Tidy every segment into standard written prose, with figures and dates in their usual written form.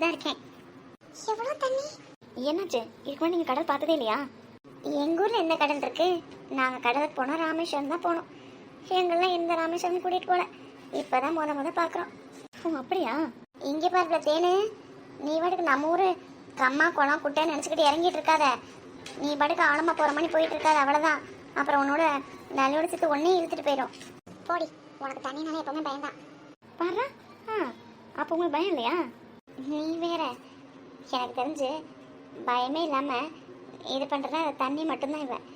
தான் இருக்கேன். எவ்வளோ தண்ணி? என்னாச்சு? இதுக்கு முன்னாடி நீங்கள் கடல் பார்த்ததே இல்லையா? எங்கள் ஊரில் எந்த கடல் இருக்கு? நாங்கள் கடலுக்கு போனோம், ராமேஸ்வரம் தான் போனோம். எங்கெல்லாம் எந்த ராமேஸ்வரம் கூட்டிகிட்டு போகல. இப்போ தான் முத பார்க்குறோம். ஓ அப்படியா? இங்கே பாருல தேனு, நீ பாட்டுக்கு நம்ம ஊர் கம்மா குளம் குட்டைன்னு நினச்சிக்கிட்டு இறங்கிட்டு இருக்காத. நீ பாட்டுக்கு ஆழமாக போகிற மாதிரி போயிட்டு இருக்காது, அவ்வளோதான். அப்புறம் உன்னோட நல்லோட சேர்த்து ஒன்றே இழுத்துட்டு போயிடும். போடி, உனக்கு தண்ணினாலே எப்பவுமே பயம்தான். பாரு. அப்போ உங்களுக்கு பயம் இல்லையா? நீ வேற, எனக்கு தெரிஞ்சு பயமே இல்லாமல் இது பண்ணுறதா தண்ணி மட்டும்தான். இவன்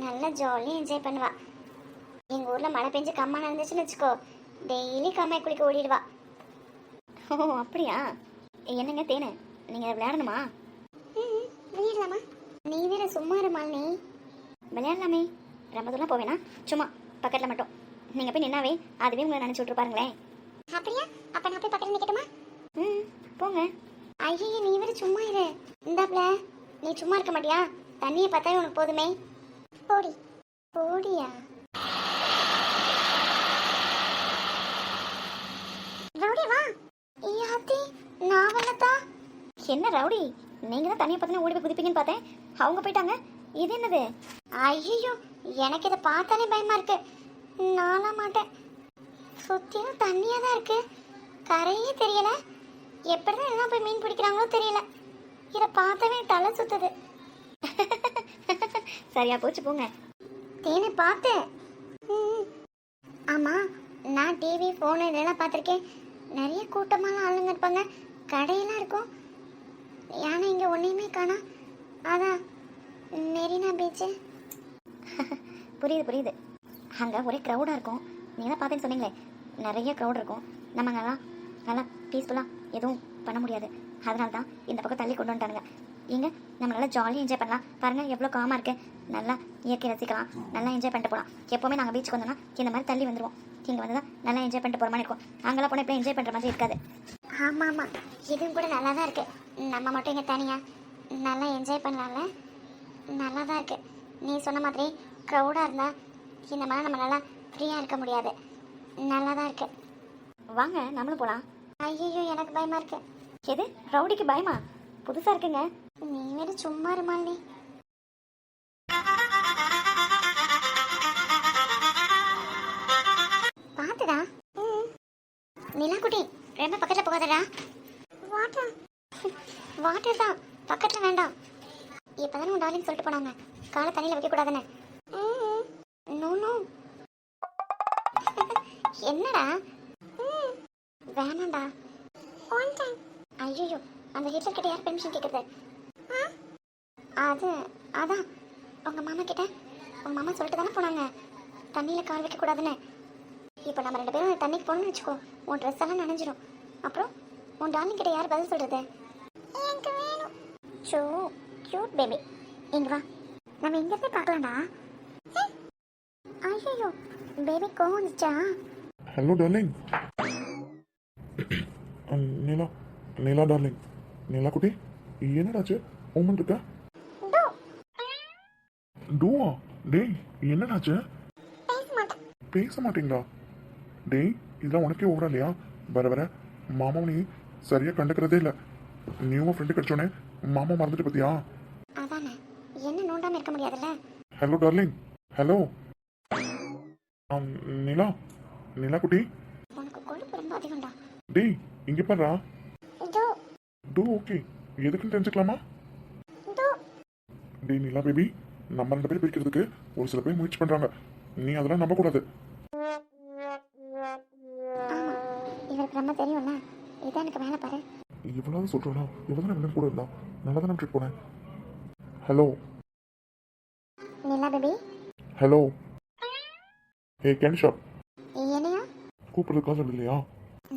நல்லா ஜாலியாக என்ஜாய் பண்ணுவா. எங்கள் ஊரில் மழை பெஞ்சு கம்மா நடந்துச்சுன்னு வச்சுக்கோ, டெய்லி கம்மாய் குளிக்க ஓடிடுவா. ஓ அப்படியா? என்னங்க தேனு, நீங்கள் விளையாடணுமா? விளையாடலாமா? நீ வேற சும்மா இருமால். நீ விளையாடலாமே. ரொம்ப தூரம் போவேனா, சும்மா பக்கத்தில் மட்டும். நீங்கள் போய் நின்னாவே அதுவே உங்களை நினச்சி விட்ருப்பாருங்களேன். அப்படியா? அப்போ நான் போய் பக்கத்தில் நிற்கட்டுமா? போங்க. ஐயோ, நீ வேற சும்மா இரு. இந்தாப்ல, நீ சும்மா இருக்க மாட்டியா? தண்ணியை பார்த்தாவே உனக்கு போதுமே. போடி. போடியா? ரவுடி வா. யாத்தி, நான் வரலத்தா. என்ன ரவுடி, நீங்கள் தான் தண்ணியை பார்த்தீங்கன்னா ஓடி போய் குதிப்பீங்கன்னு பார்த்தேன். அவங்க போயிட்டாங்க. இது என்னது? ஐயோ, எனக்கு இதை பார்த்தாலே பயமா இருக்கு. நான்லாம் மாட்டேன். சுத்தியும் தண்ணியா தான் இருக்கு, கரையே தெரியல. எப்படிதான் எல்லாம் போய் மீன் பிடிக்கிறாங்களோ தெரியல. இதை பார்த்தாவே தலை சுத்துது. சரியா போச்சு, போங்க. தேனை பார்த்தேன். ஆமா, நான் டிவி ஃபோனு இதெல்லாம் பார்த்துருக்கேன். நிறைய கூட்டமாலாம் ஆளுங்க இருப்பாங்க, கடையெல்லாம் இருக்கும். யானை இங்கே ஒன்றையுமே காணா. அதான் மெரினா பீச்சு. புரியுது. அங்கே ஒரே க்ரௌடாக இருக்கும். நீங்கள் பார்த்தேன்னு சொன்னீங்களே, நிறைய க்ரௌட் இருக்கும். நம்ம அங்கெல்லாம் நல்லா பீஸ்ஃபுல்லாக எதுவும் பண்ண முடியாது. அதனால தான் இந்த பக்கம் தள்ளி கொண்டு வந்துட்டானுங்க. இங்கே நம்ம நல்லா ஜாலியாக என்ஜாய் பண்ணலாம். பாருங்கள் எவ்வளோ காமாக இருக்குது. நல்லா இயற்கை ரசிக்கலாம், நல்லா என்ஜாய் பண்ணிட்டு போகலாம். எப்போவுமே நாங்கள் பீச்சுக்கு வந்தோம்னா இந்த மாதிரி தள்ளி வந்துடுவோம். இங்கே வந்து தான் நல்லா என்ஜாய் பண்ணிட்டு போகிற மாதிரி இருக்கும். அங்கெல்லாம் போனால் இப்போ என்ஜாய் பண்ணுற மாதிரி இருக்காது. ஆமாம், இதுவும் கூட நல்லா தான் இருக்குது. நம்ம மட்டும் இங்கே தனியாக நல்லா என்ஜாய் பண்ணலாம்ல. நல்லா தான் இருக்குது. நீ சொன்ன மாதிரி க்ரௌடாக இருந்தால் இந்த மாதிரி நம்ம நல்லா ஃப்ரீயாக இருக்க முடியாது. நல்லா தான் இருக்குது. வாங்க நம்மளும் போகலாம். ஐயோ, எனக்கு பயமாக இருக்கு. எது? ரவுடிக்கு பயமா? புதுசாக இருக்குங்க. நீ வேறு சும்மா இருமால். நீ பார்த்துடா. நிலாக்குட்டி, ரொம்ப பக்கத்தில் போகாதடா. வாட்டர் தான், பக்கத்தில் வேண்டாம். இப்போதானே உன் டார்லிங் சொல்லிட்டு போனாங்க காலை தண்ணியில் வைக்கக்கூடாதுன்னு. நோ. என்னடா? வேணாண்டா. ஐயோ, அந்த ஹிட்லர் கிட்ட யார் பெர்மிஷன் கேட்குறது? அதான் உங்கள் மாமா கிட்ட. உங்கள் மாமா சொல்லிட்டு தானே போனாங்க தண்ணியில் கால் வைக்கக்கூடாதுன்னு. இப்போ நம்ம 2 பேரும் தண்ணிக்கு போகணும்னு வச்சுக்கோ, உன் ட்ரெஸ் எல்லாம் நனைஞ்சிடும். அப்புறம் உன் டார்லிங் கிட்ட யார் பதில் சொல்கிறது? எனக்கு வேணும். ஷோ க்யூட் பேபி, இங்கே வா, நம்ம எங்கேருந்தே பார்க்கலாம்டா. ஐயோ, பேபி கோவம் வந்துச்சா? Hello darling. Neela darling. Neela குட்டி, என்னடாச்சு? ஓமன் இருக்கா? டூவா? டேய், என்னடாச்சு? பேச மாட்டீங்களா? டேய், இதெல்லாம் உனக்கே ஓவரா இல்லையா? வர மாமாவை நீ சரியா கண்டுக்கிறதே இல்லை. நீ உன் ஃப்ரெண்டு கிடைச்சோன்னே மாமா மறந்துட்டு பத்தியா? அதானே, என்ன நோண்டாம இருக்க முடியாதுல்ல. Hello darling. ஹலோ நீலா குட்டி. உனக்கு கொழுப்பு ரொம்ப அதிகம்டா. டேய், இங்க பாருடா. இதோ டூ ஓகே, எதுக்குன்னு தெரிஞ்சுக்கலாமா? டேய் நீலா பேபி, நம்ம 2 பேர் பிரிக்கிறதுக்கு ஒரு சில பேர் முயற்சி பண்றாங்க. நீ அதெல்லாம் நம்ப கூடாது. ஆமா, இவருக்கு ரொம்ப தெரியும்ல. இதான் எனக்கு வேலை பாரு. இவ்வளவு சொல்றா, இவ்வளவு வில்லன் கூட இருந்தா நல்லா தான் ட்ரீட் போனேன். ஹலோ நிலா பேபி. ஹலோ. ஹே கேண்டி ஷாப். என்னையா கூப்பிடுறதுக்காக இல்லையா?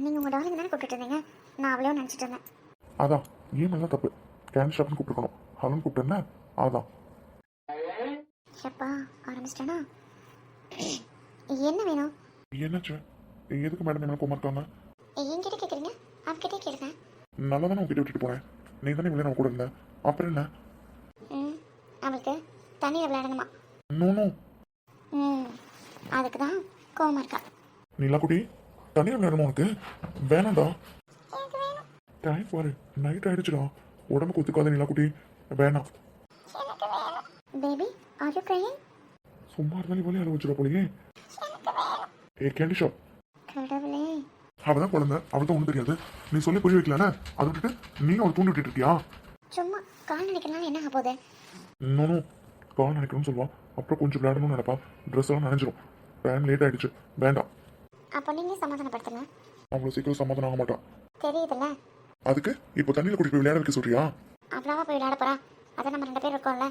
நீங்க உங்க டார்லிங் தானே கூப்பிட்டு இருந்தீங்க, நான் அவ்வளோ நினச்சிட்டு இருந்தேன். அதான், ஏன் நல்லா தப்பு. கேண்டி ஷாப்னு கூப்பிட்டுருக்கணும். ஹலோன்னு கூப்பிட்டேன்னா அதான். எப்பா ஆரம்பிச்சிட்டேனா? என்ன வேணும்? என்னாச்சு? எதுக்கு மேடம் என்ன கோமா இருக்காங்க? என்கிட்ட கேட்குறீங்க, அவகிட்டே கேளுங்க. நல்லா தானே உங்ககிட்ட விட்டுட்டு போனேன். நீ தானே இவ்வளோ நம்ம கூட இருந்த. அப்புறம் என்ன? அவளுக்கு தண்ணியில் விளையாடணுமா? நோ. அதுக்கு தான் கோவமா இருக்கா. நீலா குட்டி, தனியாக விளையாடணும் உனக்கு? வேணாண்டா. எனக்கு வேணும். டைம் பாரு, நைட் ஆயிடுச்சுடா. உடம்புக்கு ஒத்துக்காத நிலாக்குட்டி, வேணாம். Baby are you crying? சும்மா இருந்தாலும் இவளே அழ வச்சுடா போலயே. ஏ கேண்டி ஷாப், கடவுளே. அவள் தான் குழந்தை, அவள் தான் ஒன்றும் தெரியாது. நீ சொல்லி புரிய வைக்கலானே, அதை விட்டுட்டு நீயும் அவள் தூண்டி விட்டுட்டு இருக்கியா? சும்மா கால் நினைக்கிறனால என்ன ஆக போகுது? இன்னொன்னும் கால் நினைக்கணும்னு சொல்லுவா. அப்புறம் கொஞ்சம் விளையாடணும்னு நினைப்பா. ட்ரெஸ் எல்லாம் நனைஞ்சிரும். டைம் லேட் ஆயிடுச்சு, வேண்டாம். அப்போ நீங்களே சமாதானப்படுத்துங்க. அவ்வளோ சீக்கிரம் சமாதானம் ஆக மாட்டான். தெரியுதுல்ல, அதுக்கு இப்போ தண்ணியில் கூட்டிட்டு போய் விளையாட வைக்க சொல்றியா? அவ்வளோவா போய் விளையாட போறா? அதை நம்ம 2 பேர் இருக்கோம்ல,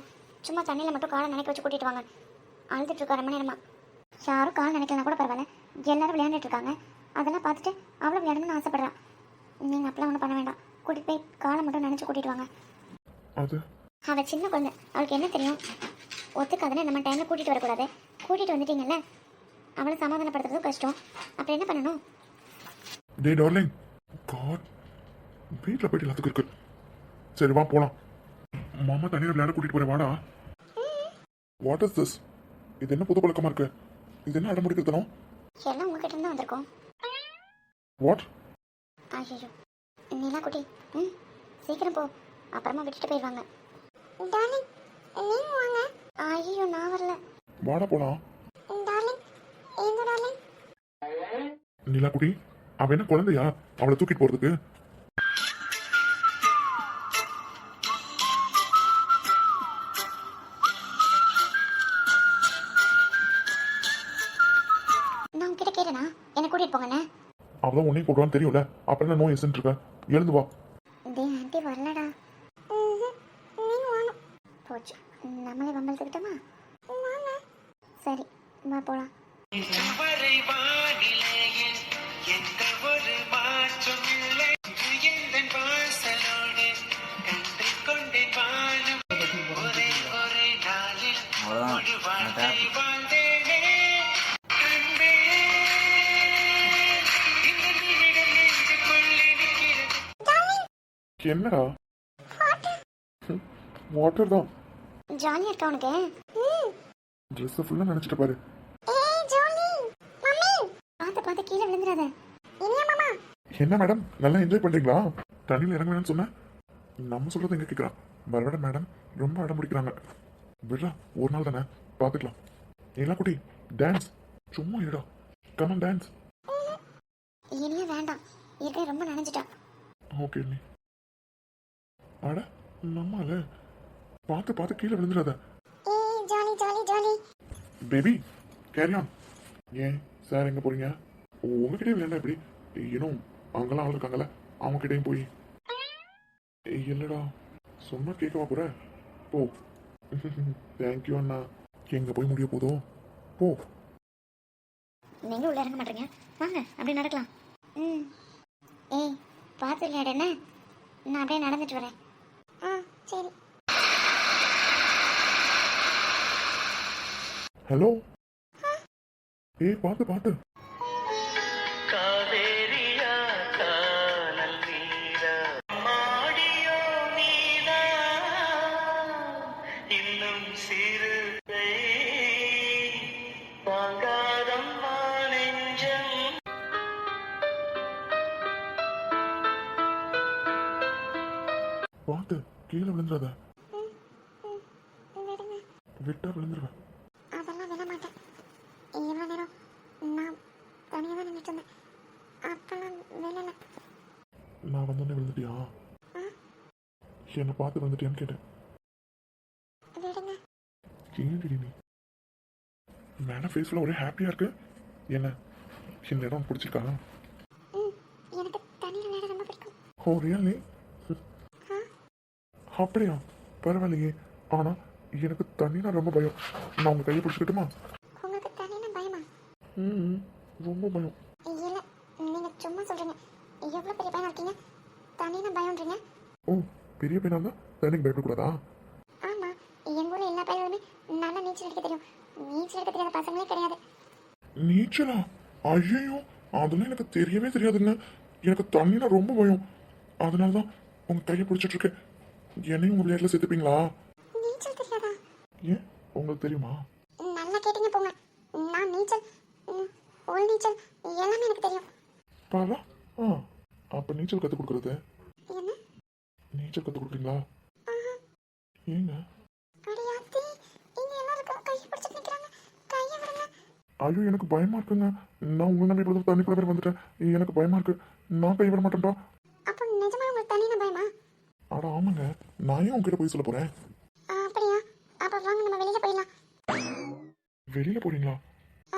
சும்மா தண்ணியில் மட்டும் காலை நினைக்க வச்சு கூட்டிட்டு வாங்க. அழுதுட்டு இருக்கா 2 மணி நேரமா. யாரும் கால் நினைக்கலாம் கூட பரவாயில்ல, எல்லாரும் விளையாண்டுட்டு இருக்காங்க. அதெல்லாம் பார்த்துட்டு அவ்வளோ விளையாடணும்னு ஆசைப்படுறா. நீங்கள் அப்பெல்லாம் ஒன்றும் பண்ண வேண்டாம், கூட்டிட்டு போய் காலை மட்டும் நினச்சி கூட்டிட்டு வாங்க. அது அவள் சின்ன குழந்தை, அவளுக்கு என்ன தெரியும்? ஒத்துக்காதுன்னு நம்ம டைமில் கூட்டிகிட்டு வரக்கூடாது. கூட்டிகிட்டு வந்துட்டீங்கல்ல, அவளை சமாதானப்படுத்துறதும் கஷ்டம். அப்புறம் என்ன பண்ணணும்? டே டார்லிங், காட், வீட்டில் போயிட்டு எல்லாத்துக்கும் இருக்கு. சரி வா போலாம். மாமா தண்ணியில் விளையாட கூட்டிட்டு போறேன், வாடா. What is this? இது என்ன புது பழக்கமா இருக்கு? இது என்ன அடமுடிக்கிறதுனோ? எல்லாம் உங்ககிட்ட இருந்து வந்திருக்கோம். வாட்? ஐயோ நீலா குட்டி, ம் சீக்கிரம் போ, அப்புறமா விட்டுட்டு போயிடுவாங்க. டார்லிங் நீங்க வாங்க. ஐயோ நான் வரல. வாடா போலாம். டார்லிங் ஏங்க டார்லிங். நிலா குட்டி, அவ என்ன குழந்தையா அவளை தூக்கிட்டு போறதுக்கு? நான் உங்ககிட்ட கேட்டேனா என்னை கூட்டிட்டு போங்கண்ணே? அவதான் உன்னையும் கூடுவான்னு தெரியும்ல, அப்புறம் என்ன நோய் எசன்ட்டு இருக்க? எழுந்து வா. டே ஆண்டி வரலடா. நீங்க வாங்க. போச்சு, நம்மளே வம்பளத்துக்கிட்டோமா? சரி வா போலாம். இதுவரை வானிலையில் எந்த ஒரு மாற்றம் இல்லை. எந்தன் வாசலோடு கண்டு கொண்டேன் வானம். ஒரே ஒரே நாளில் முழு வாழ்க்கை வாழ்ந்தேனே. அன்பே, இந்த நிமிடம் நெஞ்சுக்குள் இருக்கிறது. என்னடா? வாட்டர் தான். ஜாலியா இருக்கா உனக்கு? ட்ரெஸ் ஃபுல்லா நினைச்சிட்டு பாரு. பார்த்து பார்த்து கீழே விழுந்துடாத. இனியா மாமா. என்ன மேடம், நல்லா என்ஜாய் பண்றீங்களா? தண்ணியில் இறங்க வேணும்னு சொன்னேன். நம்ம சொல்றது எங்க கேட்குறான்? வரவிட மேடம் ரொம்ப அடம் பிடிக்கிறாங்க. விடுறா, ஒரு நாள் தானே, பார்த்துக்கலாம். எல்லாம் குட்டி, டான்ஸ் சும்மா இருடா. Come on dance. இனியா வேண்டாம், ஏற்கனவே ரொம்ப நனைஞ்சிட்டா. ஓகே நீ அட நம்மால பார்த்து பார்த்து கீழே விழுந்துடாத. Jolly jolly jolly. Baby carry on. ஏன் சார் எங்க போறீங்க? உங்ககிட்டயே விளையாண்டா எப்படி? இன்னும் அங்கெல்லாம் ஆள் இருக்காங்கல்ல, அவங்க கிட்டேயும் போய். இல்லடா, சொன்னா கேட்கவா போற? போ. தேங்க்யூ அண்ணா. எங்க போய் முடிய போதோ, போ. நீங்களும் உள்ள இறங்க மாட்டீங்க, வாங்க அப்படி நடக்கலாம். ம் ஏய் பார்த்து விளையாடு என்ன? நான் அப்படியே நடந்துட்டு வரேன். சரி. ஹலோ. ஏய் பார்த்து பார்த்து. காவேரியா கானல் நீரா மாடியோ நீரா இன்னும் சிறு கை தாங்காதம்மா நெஞ்சம். பார்த்து கீழே விழுந்துடாத. விடுங்க. விட்டா விழுந்துருவேன். அதெல்லாம் விட மாட்டேன். இவ்வளோ நேரம் நான் தனியாக தான் நின்றுட்டு இருந்தேன், அப்பெல்லாம் விழலை. நான் வந்தோடனே விழுந்துட்டியா? என்னை பார்த்து வந்துட்டியான்னு கேட்டேன். விடுங்க. ஏன்டி நீ மேடம் ஃபேஸ்ல ஒரே ஹாப்பியா இருக்கு. என்ன இந்த இடம் பிடிச்சிருக்கா? எனக்கு தண்ணியில் விளையாட ரொம்ப பிடிக்கும். ஓ ரியலி? அப்படியா? பரவாயில்லையே. ஆனா எனக்கு தண்ணினா ரொம்ப பயம். நான் உங்க கையை பிடிச்சிக்கிட்டுமா? உங்களுக்கு தண்ணினா பயமா? ம் ரொம்ப பயம். இல்லை நீங்கள் சும்மா சொல்கிறீங்க. எவ்வளோ பெரிய பையனா இருக்கீங்க, தண்ணினா பயம்ன்றீங்க? ஓ பெரிய பையனா இருந்தா தண்ணிக்கு பயப்படக்கூடாதா? ஆமாம், எங்கள் ஊரில் எல்லா பையனுமே நல்லா நீச்சல் அடிக்க தெரியும். நீச்சல் அடிக்க தெரியாத பசங்களே கிடையாது. நீச்சலா? ஐயோ அதெல்லாம் எனக்கு தெரியவே தெரியாதுங்க. எனக்கு தண்ணினா ரொம்ப பயம். அதனால தான் உங்க கையை பிடிச்சிட்டு இருக்கேன். என்னையும் உங்க விளையாட்டுல சேர்த்துப்பீங்களா? நீச்சல் தெரியாதா? ஏன் உங்களுக்கு தெரியுமா? நல்லா கேட்டீங்க போங்க. நான் நீச்சல், உள் நீச்சல் எல்லாமே எனக்கு தெரியும். பாரா. அப்ப நீச்சல் கற்றுக் கொடுக்குறது நீச்சல் கற்றுக் கொடுக்குறீங்களா? ஏங்க? அடியாத்தி இங்க எல்லாரும் இருக்காங்க, கையை பிடிச்சிட்டு நிக்கிறாங்க, கையை விடுங்க. ஐயோ எனக்கு பயமா இருக்குங்க. நான் உங்களை நம்பி இவ்வளவு தண்ணிக்குள்ள பேர் வந்துட்டேன். எனக்கு பயமா இருக்கு. நான் கை விட மாட்டேன்டா. அப்போ நிஜமா உங்களுக்கு தண்ணினா பயமா? அட ஆமாங்க. நான் ஏன் உங்ககிட்ட போய் சொல்ல போறேன்? அப்படியா? அப்போ வாங்க நம்ம வெளியில போயிடலாம். வெளியில போறீங்களா?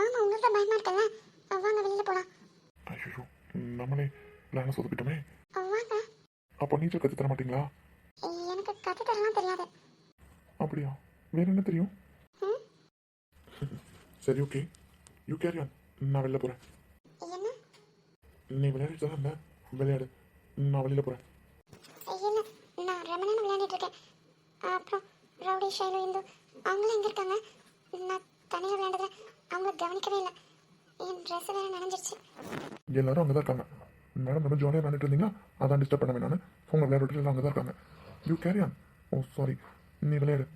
ஆமா, உங்களுக்கு தான் பயமா இருக்குல்ல, வாங்க வெளியில போலாம். ஐயோ நம்மளே பிளான சொதப்பிட்டோமே. வாங்க. அப்போ நீச்சல் கற்று தர மாட்டீங்களா? எனக்கு கத்து தரலாம் தெரியாது. அப்படியா? வேற என்ன தெரியும்? ம்? சரி ஓகே, யூ கேரி ஆன். நான் வெளில போறேன். என்ன? நீ விளையாடிட்டு தான் இருந்த, விளையாடு. நான் வெளியில போறேன். இல்ல, நான் ரொம்ப நேரம் விளையாடிட்டு இருக்கேன். அப்புறம் ரவுடி, ஷைலு, இந்து அவங்களும் எங்க இருக்காங்க? நான் தனியாக விளையாண்டதுல அவங்கள கவனிக்கவே இல்லை. என் ட்ரெஸ் வேற நனைஞ்சிருச்சு. எல்லாரும் அங்கே தான் இருக்காங்க. மேடம் ரொம்ப ஜாலியாக விளையாண்டுட்டு இருந்தீங்களா? அதான் டிஸ்டர்ப் பண்ண வேணான்னு ஃபோனை விளையாடிட்டு எல்லாம் அங்கே தான் இருக்காங்க. You carry on. Oh sorry, நீ விளையாடு.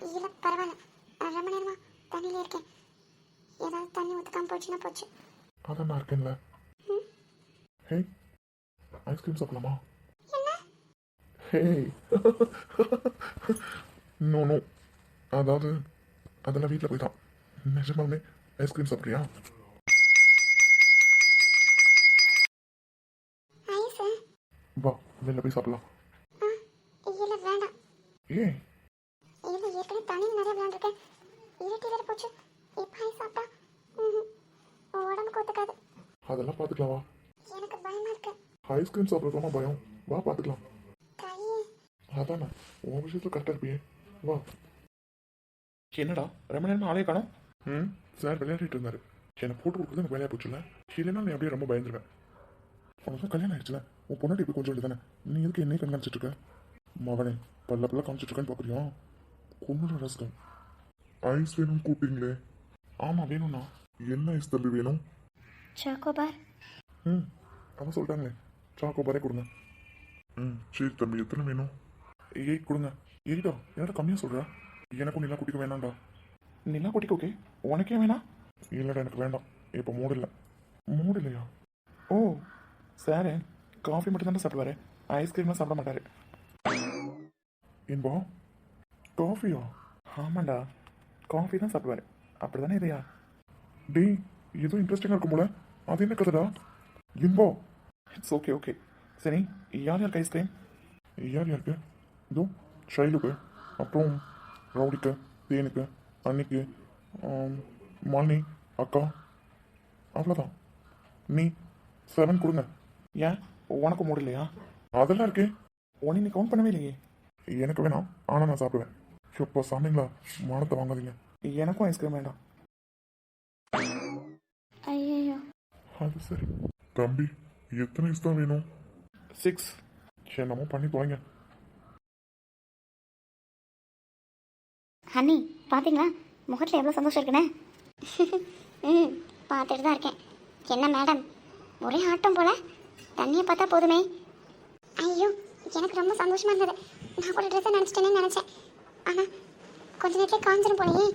இல்ல பரவாயில்ல, ரொம்ப நேரமா தண்ணியிலே இருக்கேன். ஏதாவது தண்ணி ஊற்றுக்காம போச்சுன்னா போச்சு. அதான் நான் இருக்கேன்ல. ஹே, ஐஸ்கிரீம் சாப்பிடலாமா? ஹே நோ நோ, அதாவது அதெல்லாம் வீட்டில் போய் தான். நிஜமாலுமே ஐஸ்கிரீம் சாப்பிட்றியா? ஐஸ்? வா வெளில போய் சாப்பிடலாம். இல்ல வேண்டாம். ஏன்? இல்ல, ஏற்கனவே தண்ணியில் நிறைய விளையாண்டுருக்கேன். இருட்டி வேற போச்சு. இப்போ ஐஸ் சாப்பிட்டா உடம்புக்கு ஒத்துக்காது. அதெல்லாம் பார்த்துக்கலாம் வா. எனக்கு பயமா இருக்கு. ஐஸ்கிரீம் சாப்பிட்றதுமா பயம்? வா பார்த்துக்கலாம். கையே அதானே உன் விஷயத்தில் கரெக்டாக இருப்பியே. வா. என்னடா ரொம்ப நேரமா ஆளே காணோம்? சார் விளையாடிட்டு இருந்தாரு. என்னை போட்டு கொடுக்குறது எனக்கு வேலையாக போச்சுல. இல்லைன்னா நீ அப்படியே ரொம்ப பயந்துருவேன். உனக்கு தான் கல்யாணம் ஆயிடுச்சுல, உன் பொண்ணாட்டி இப்போ கொஞ்சம் தானே. நீ எதுக்கு என்னையே கண்காணிச்சிட்டு இருக்க? மகனே பல்ல காமிச்சிட்டு இருக்கேன்னு பார்க்குறியா? கொண்டு ரசம் ஐஸ் வேணும் கூப்பிட்டீங்களே. ஆமாம் வேணும்ண்ணா. என்ன ஐஸ் தள்ளி வேணும்? சாக்கோபார். அவன் சொல்லிட்டாங்களே, சாக்கோபாரே கொடுங்க. சரி தம்பி, எத்தனை வேணும்? 8 கொடுங்க. 8டா? என்னடா கம்மியாக சொல்கிறா? எனக்கும் நிலா குட்டிக்கு வேணாம்டா. நிலா குட்டிக்கு ஓகே, உனக்கே வேணாம்? இல்லைடா எனக்கு வேண்டாம், இப்போ மூடு இல்லை. மூடு இல்லையா? ஓ சார் காஃபி மட்டும் தானே சாப்பிடுவாரு, ஐஸ்கிரீம்லாம் சாப்பிட மாட்டாரு. என்பா காஃபியா? ஆமாண்டா, காஃபி தான் சாப்பிடுவாரு. அப்படி தானே இதையா? டேய் ஏதோ இன்ட்ரெஸ்டிங்காக இருக்கும் போல. அது என்ன கதைடா? Inba it's okay okay. சரி யார் யாருக்கு ஐஸ்கிரீம்? யார் யாருக்கு? இதோ ஷைலுக்கு, அப்புறம் ரவுடிக்கு, தேனுக்கு, அன்னிக்கு, மாலினி, அக்கா, அவ்வளோதான். நீ 7 கொடுங்க. ஏன் உனக்கு மூடு இல்லையா? அதெல்லாம் இருக்கே. உன்னை நீ கவுண்ட் பண்ணவே இல்லையே. எனக்கு வேணாம், ஆனால் நான் சாப்பிடுவேன். இப்போ சாமிங்களா, மானத்தை வாங்காதீங்க. எனக்கும் ஐஸ்கிரீம் வேண்டாம். ஐயோ, அது சரி. தம்பி எத்தனை ஐஸ் தான் வேணும்? 6. என்னமோ பண்ணி போங்க. ஹனி பார்த்தீங்களா முகத்தில் எவ்வளோ சந்தோஷம் இருக்குண்ணே. பார்த்துட்டு தான் இருக்கேன். என்ன மேடம் ஒரே ஆட்டம் போல, தண்ணியை பார்த்தா போதுமே. ஐயோ எனக்கு ரொம்ப சந்தோஷமா இருந்தது. நான் கூட ட்ரெஸ்ஸை நினச்சிட்டேன்னு நினச்சேன். ஆனால் கொஞ்ச நேரத்தில் காஞ்சிரும் போலயே.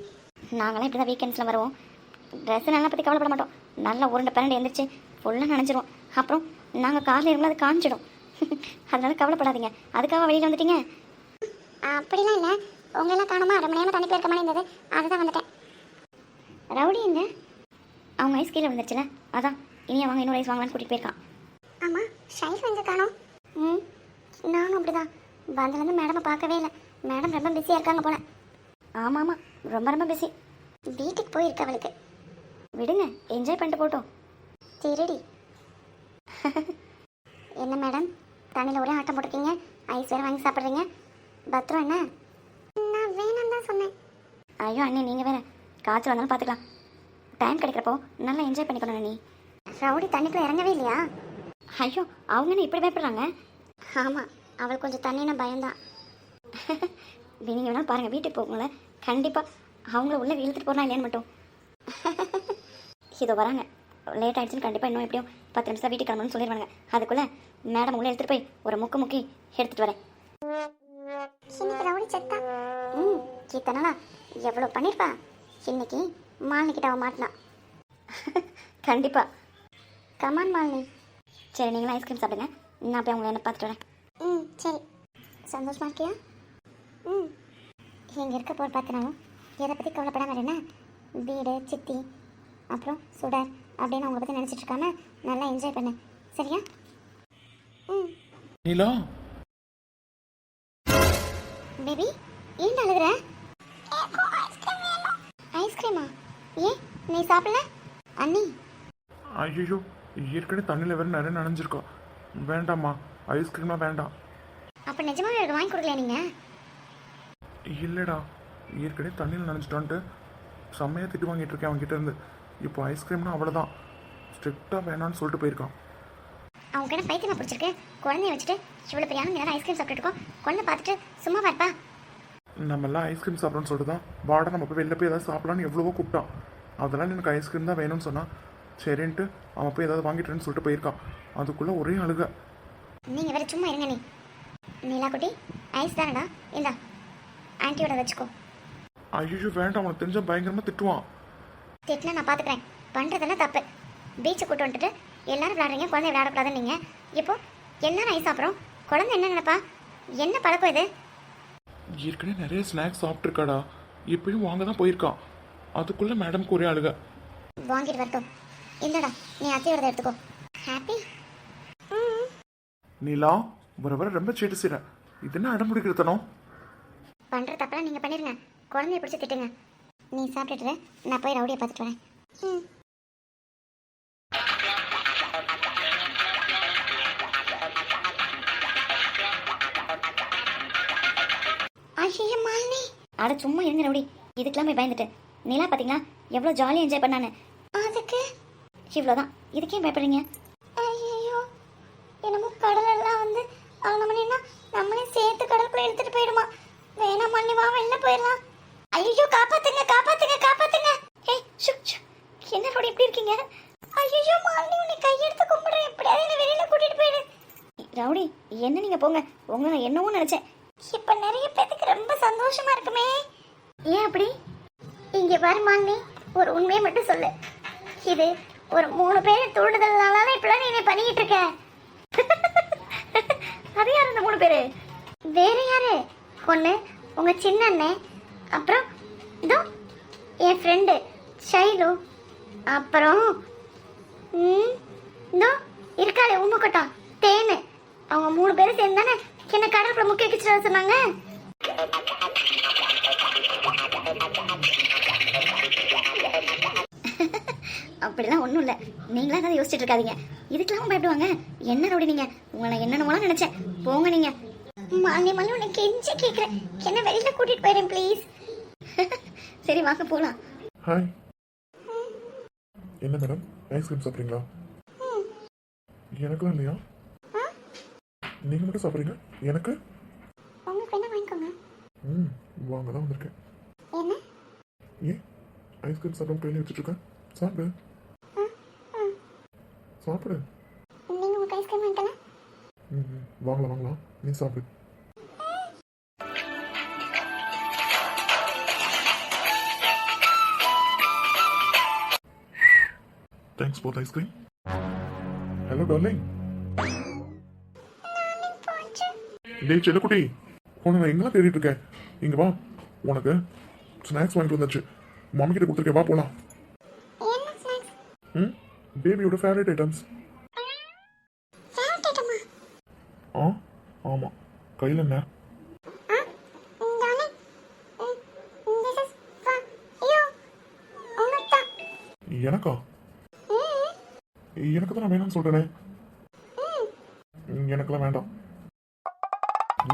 நாங்களாம் இப்படி தான் வீக்கெண்ட்ஸில் வருவோம். ட்ரெஸ்ஸு நல்லா பற்றி கவலைப்பட மாட்டோம். நல்லா உருண்டை பிறண்டு எழுந்திரிச்சு ஃபுல்லாக நனைஞ்சிரும். அப்புறம் நாங்கள் காரில் இருக்கும்போது அது காஞ்சிடும். அதனால கவலைப்படாதீங்க. அதுக்காக வெளியில் வந்துட்டீங்க? அப்படிலாம் இல்லை, உங்களெல்லாம் காணுமா, ரொம்ப நேரம் தண்ணி போயிருக்க மாதிரி இருந்தது, அதுதான் வந்துட்டேன். ரவுடி எங்க? அவங்க ஐஸ் கீழே வந்துருச்சுல, அதான் இனியா வாங்க இன்னொரு ஐஸ் வாங்கலான்னு கூட்டிகிட்டு போயிருக்கான். ஆமாம், ஷைஃப் எங்கே காணோம்? நானும் அப்படிதான் வந்ததுலேருந்து மேடமை பார்க்கவே இல்லை. மேடம் ரொம்ப பிஸியாக இருக்காங்க போல. ஆமாம் ஆமாம், ரொம்ப ரொம்ப பிஸி. வீட்டுக்கு போயிருக்க அவளுக்கு. விடுங்க, என்ஜாய் பண்ணிட்டு போட்டோம். திருடி. என்ன மேடம் தண்ணியில் ஒரே ஆட்டம் போட்டிருக்கீங்க, ஐஸ் வேறு வாங்கி சாப்பிட்றீங்க. பத்திரம் என்ன? நான் வேணாம் தான் சொன்னேன். ஐயோ அண்ணே, நீங்கள் வேறு காய்ச்சல் வந்தாலும் பார்த்துக்கலாம். டைம் கிடைக்கிறப்போ நல்லா என்ஜாய் பண்ணிக்கணும் நீ. ரவுடி தண்ணிக்குள்ளே இறங்கவே இல்லையா? ஐயோ அவங்க என்ன இப்படி பயப்படுறாங்க? ஆமாம், அவள் கொஞ்சம் தண்ணினா பயம்தான். நீங்கள் வேணாலும் பாருங்கள், வீட்டுக்கு போகல கண்டிப்பாக அவங்கள உள்ளே இழுத்துட்டு போகலாம் இல்லையான்னு மட்டும். இதோ வராங்க. லேட் ஆகிடுச்சுன்னு கண்டிப்பாக இன்னும் எப்படியும் 10 நிமிஷம் வீட்டுக்கு கிளம்பணும்னு சொல்லிடுவாங்க. அதுக்குள்ளே மேடம் உள்ளே எடுத்துகிட்டு போய் ஒரு முக்கி எடுத்துகிட்டு வரேன். இன்னைக்கு ரவுடி செத்தா. இத்தனை நாளா எவ்வளோ பண்ணியிருப்பா. இன்னைக்கு மாலினிக்கிட்ட அவன் மாட்டினான். கண்டிப்பாக. கமான் மாலினி. சரி நீங்களும் ஐஸ்கிரீம் சாப்பிடுங்க, நான் போய் உங்களை என்ன பார்த்துட்டு வரேன். சரி. சந்தோஷமா இருக்கியா? ம். இங்கே இருக்க போகிற 10 நாளும் எதை பற்றி கவலைப்படாமல் என்ன வீடு சித்தி அப்புறம் சுடர் அப்படின்னு அவங்கள பற்றி நினச்சிட்டு இருக்காம நல்லா என்ஜாய் பண்ணு. சரியா? ம். நீலா, பேபி ஏன் அழுகுற? ஐஸ்கிரீமா? ஏன் நீ சாப்பிடல? அண்ணி ஐயோ ஏற்கனவே தண்ணியில் வேறு நிறைய நனைஞ்சிருக்கா. வேண்டாம்மா, ஐஸ்கிரீம்லாம் வேண்டாம். அப்போ நிஜமாவே எனக்கு வாங்கி கொடுக்கல நீங்கள்? இல்லைடா, ஏற்கனவே தண்ணியில் நனைஞ்சிட்டான்ட்டு செம்மையாக திட்டு வாங்கிட்டு இருக்கேன் அவன்கிட்ட இருந்து. இப்போ ஐஸ்கிரீம்னா அவ்வளோதான், ஸ்ட்ரிக்டாக வேணான்னு சொல்லிட்டு போயிருக்கான். அவங்க கிட்ட பைத்தியமா பிடிச்சிருக்கு. குழந்தைய வச்சுட்டு இவ்வளோ பெரிய ஆளுங்க நேரம் ஐஸ்கிரீம் சாப்பிட்டுட்டு இருக்கோம். குழந்தை பார்த்துட்டு சும்மா பார்ப்பா. நம்மெல்லாம் ஐஸ்கிரீம் சாப்பிட்றோன்னு சொல்லிட்டு தான் வாடா நம்ம போய் வெளில போய் ஏதாவது சாப்பிட்லான்னு எவ்வளவோ கூப்பிட்டான். அதெல்லாம் எனக்கு ஐஸ்கிரீம் தான் வேணும்னு சொன்னான். சரின்ட்டு அவன் போய் ஏதாவது வாங்கிட்டுன்னு சொல்லிட்டு போயிருக்கான். அதுக்குள்ளே ஒரே அழுக. நீங்கள் வேறு சும்மா இருங்க. நீலா குட்டி ஐஸ் தானடா, இந்தா ஆன்ட்டியோட வச்சுக்கோ. ஐயோ வேண்டாம், அவனுக்கு தெரிஞ்சா பயங்கரமாக திட்டுவான். திட்டினா நான் பார்த்துக்கிறேன். பண்ணுறதெல்லாம் தப்பு. பீச்சை கூட்டு வந்துட்டு எல்லாரும் விளையாடுறீங்க, குழந்தை விளையாடக்கூடாதுன்னு நீங்கள். இப்போ எல்லாரும் ஐஸ் சாப்பிட்றோம். குழந்தை என்ன நினைப்பா? என்ன பழக்கம் இது? ஏற்கனவே நிறைய ஸ்நாக்ஸ் சாப்பிட்ருக்காடா, இப்பயும் வாங்க தான் போயிருக்கான். அதுக்குள்ளே மேடம்க்கு ஒரே அழுக. வாங்கிட்டு வரட்டும். இல்லைடா நீ அத்தையோட எடுத்துக்கோ. ஹாப்பி? நீலா, வர வர ரொம்ப சேட்டு செய்ற. இது என்ன அடம் பிடிக்கிறதனம்? பண்ணுற தப்பெல்லாம் நீங்கள் பண்ணிடுங்க. குழந்தைய பிடிச்சி திட்டுங்க. நீ சாப்பிட்டுட்டு நான் போய் ரவுடியை பார்த்துட்டு வரேன். ம். ஐயோ மாலினி. அட சும்மா இருங்க ரவுடி, இதுக்கெல்லாம் போய் பயந்துட்டு. நிலா பார்த்தீங்களா எவ்வளோ ஜாலியாக என்ஜாய் பண்ணானு? அதுக்கு இவ்வளோதான், இதுக்கே பயப்படுறீங்க? ஐயோ என்னமோ கடலெல்லாம் வந்து அவனமனா நம்மளே சேர்த்து கடலுக்குள்ள எடுத்துட்டு போயிடுமா. வேணாம் மண்ணி, வா வெளில போயிடலாம். ஐயோ காப்பாத்துங்க காப்பாத்துங்க காப்பாத்துங்க. ஏய் ஷு ஷு, என்ன ரவுடி இப்படி இருக்கீங்க? ஐயோ மாலினி, உன்னை கையெடுத்து கும்பிடுறேன். எப்படியாவது என்னை வெளியில கூட்டிட்டு போயிடு. ரவுடி என்ன நீங்கள் போங்க, உங்களை நான் என்னவோ நினச்சேன். இப்ப நிறைய பேருக்கு ரொம்ப சந்தோஷமா இருக்குமே. ஏன் அப்படி? இங்க பாரு மாலினி, ஒரு உண்மையை மட்டும் சொல்லு. இது ஒரு 3 பேர் தூண்டுதல்னால இப்பெல்லாம் நீ என்னை பண்ணிக்கிட்டு இருக்க. அது யார் அந்த 3 பேர்? வேற யாரு? ஒன்று உங்க சின்ன அண்ணன், அப்புறம் இதோ என் ஃப்ரெண்டு ஷைலு, அப்புறம் இதோ இருக்காளே உம்மக்கட்டம் தேனு. அவங்க 3 பேரும் சேர்ந்து தானே என்ன கடற்குள்ள முக்கிய வச்சுட்டு சொன்னாங்க. அப்படிலாம் ஒன்றும் இல்லை, நீங்களா ஏதாவது யோசிச்சுட்டு இருக்காதீங்க. இதுக்கெல்லாம் பயப்படுவாங்க. என்ன ரவுடி நீங்கள், உங்களை என்னென்னமோலாம் நினச்சேன். போங்க நீங்கள். மாலினி மாலினி, உன்னை கெஞ்சி கேட்குறேன், என்ன வெளியில கூட்டிட்டு போயிடுறேன் ப்ளீஸ். சரி வாங்க போகலாம். ஹாய். என்ன மேடம், ஐஸ்கிரீம் சாப்பிட்றீங்களா? எனக்குலாம் இல்லையா? நீங்கள் மட்டும் சாப்பிட்றீங்க, எனக்கு? உங்களுக்கு என்ன வாங்கிக்கோங்க. வாங்க தான் வந்திருக்கேன். என்ன? ஏன் ஐஸ்கிரீம் சாப்பிடாம கையில் வச்சுட்ருக்கேன்? சாப்பிடு சாப்பிடு. நீங்க உங்களுக்கு ஐஸ்கிரீம் வாங்கிக்கலாம். வாங்கலாம் வாங்கலாம், நீ சாப்பிடு. Thanks for the ice cream. Hello darling. டேய் செல்லக்குட்டி, உன்னை நான் எங்கெல்லாம் தேடிட்டு இருக்கேன். இங்க வா, உனக்கு ஸ்நாக்ஸ் வாங்கிட்டு வந்தாச்சு. மம்மி கிட்ட கொடுத்துருக்கேன், வா போலாம். என்ன ஸ்நாக்ஸ்? பேபியோட ஃபேவரட் ஐட்டம்ஸ். ஃபேவரட் ஐட்டமா? ஆமாம். கையில் என்ன? Darling, this is for you. உனக்கு எனக்கா? எனக்கு தான் நான் வேணாம்னு சொல்கிறேனே. எனக்கெல்லாம் வேண்டாம்.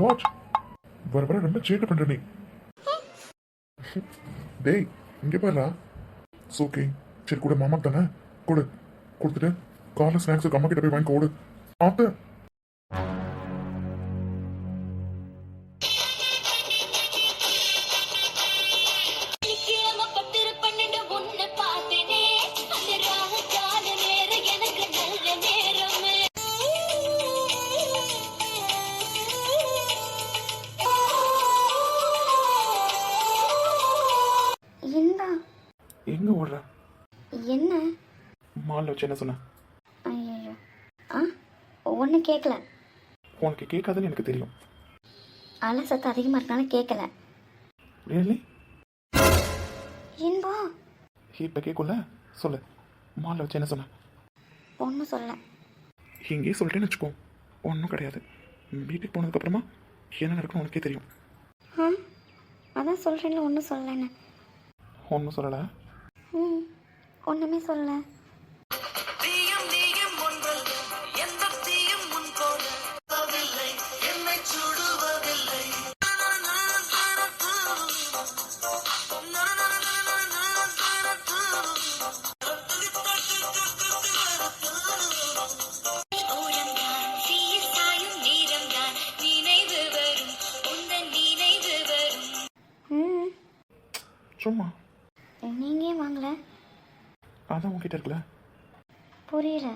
வாட்? வர வர ரொம்ப சேட்டை பண்ணுற நீ. டேய் இங்கே பாருடா. ஓகே சரி, கூட மாமாக்கு தானே கொடு. கொடுத்துட்டு காலைல ஸ்நாக்ஸுக்கு அம்மா கிட்ட போய் வாங்கி கொடு. ஆத்து எங்கே ஓடுற? என்ன? மாலில் வச்சு என்ன சொன்னேன்? ஐயோ, ஒன்றும் கேட்கல. உனக்கு கேட்காதுன்னு எனக்கு தெரியும். அலை சத்தம் அதிகமாக இருக்கனால கேட்கல. ரியலி? இன்பா இப்போ கேட்கல. சொல்லு, மாலில் வச்சு என்ன சொன்னேன்? ஒன்றும் சொல்லலை. இங்கேயே சொல்லிட்டேன்னு வச்சுக்கோ, ஒன்றும் கிடையாது. வீட்டுக்கு போனதுக்கப்புறமா என்ன நடக்கணும் உனக்கே தெரியும். ஆ அதான் சொல்கிறேன்ல, ஒன்றும் சொல்லலைன்னு. ஒன்றும் சொல்லலை. ஒன்றுமே சொல்லலை. தீயும் நீயும் ஒன்றல்ல, எந்த தீயும் முன் போதவில்லை, என்னை சுடுவதில்லை. ஓரம்தான் தீயில் சாயும் நேரம்தான் நினைவு வரும் உந்தன் நினைவு வரும். சும்மா நீங்கள் ஏன் வாங்கலை? அதான் உங்ககிட்ட இருக்குல்ல. புரியல.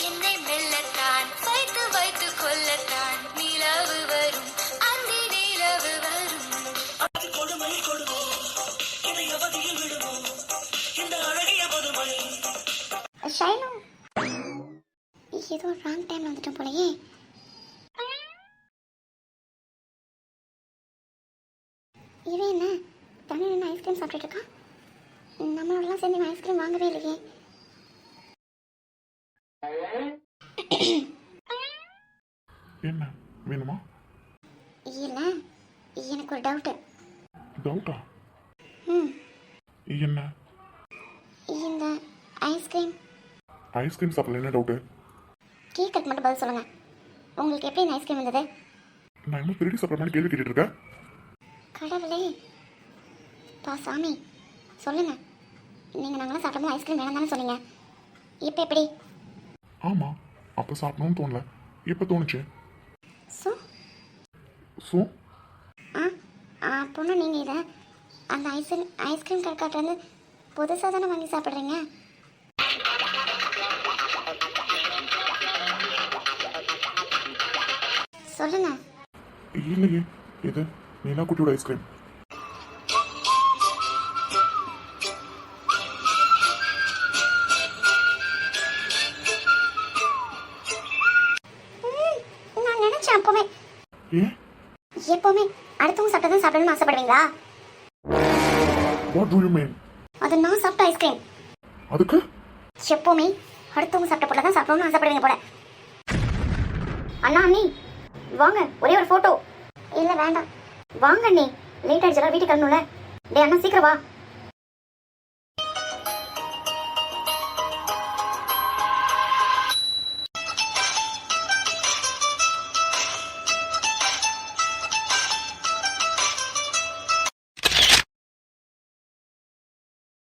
என்னை மெல்லத்தான் வைத்து வைத்து கொல்லத்தான் நிலவு வரும் அந்த நிலவு வரும். கொடுமை கொடுமோ, இதை அவதியில் விடுமோ, இந்த அழகிய பதுமை. ஷைனு, ஏதோ ராங் டைம்ல வந்துட்டோம் போலயே. இவன் என்ன தண்ணி நின்று ஐஸ்கிரீம் சாப்பிட்டுட்டு இருக்கான்? நம்மளோடலாம் சேர்ந்து இவன் ஐஸ்கிரீம் வாங்கவே இல்லையே. என்ன வேணுமா? இல்லை, எனக்கு ஒரு டவுட்டு. டவுட்டா? ம் என்ன இந்த ஐஸ்கிரீம் ஐஸ்கிரீம் சாப்பிடல? என்ன டவுட்டு? கேட்கறதுக்கு மட்டும் பதில் சொல்லுங்கள். உங்களுக்கு எப்படி இந்த ஐஸ்கிரீம் வந்தது? நான் இன்னும் திருடி சாப்பிட்ற மாதிரி கேள்வி கேட்டுட்டு இருக்கேன். கடவுளே, பா சாமி, சொல்லுங்க. நீங்கள் நாங்களாம் சாப்பிடும்போது ஐஸ்கிரீம் வேணும் தானே சொன்னீங்க. இப்போ எப்படி? ஆமாம், அப்போ சாப்பிடணும்னு தோணல, இப்போ தோணுச்சு. ஸோ ஸோ அப்போனா நீங்கள் இதை அந்த ஐஸ்கிரீம் கடைக்காட்டிலேருந்து புதுசாக தானே வாங்கி சாப்பிட்றீங்க? சொல்லுங்க. இல்லையே, இது நீலா குட்டியோட ஐஸ்கிரீம். நான் நினச்சேன் அப்போவே. ஏன்? எப்போவுமே அடுத்தவங்க சாப்பிட்டதான் சாப்பிடணும்னு ஆசைப்படுவீங்களா? What do you mean? அது நான் சாப்பிட்ட ஐஸ்கிரீம். அதுக்கு எப்போவுமே அடுத்தவங்க சாப்பிட்ட பொருளை தான் சாப்பிடணும்னு ஆசைப்படுவீங்க போல. அண்ணா அண்ணி வாங்க, ஒரே ஒரு ஃபோட்டோ. இல்லை வேண்டாம். வாங்க அண்ணி, லேட் ஆயிடுச்சு, வீட்டுக்கு கிளம்பணும்ல. டே அண்ணா சீக்கிரம் வா.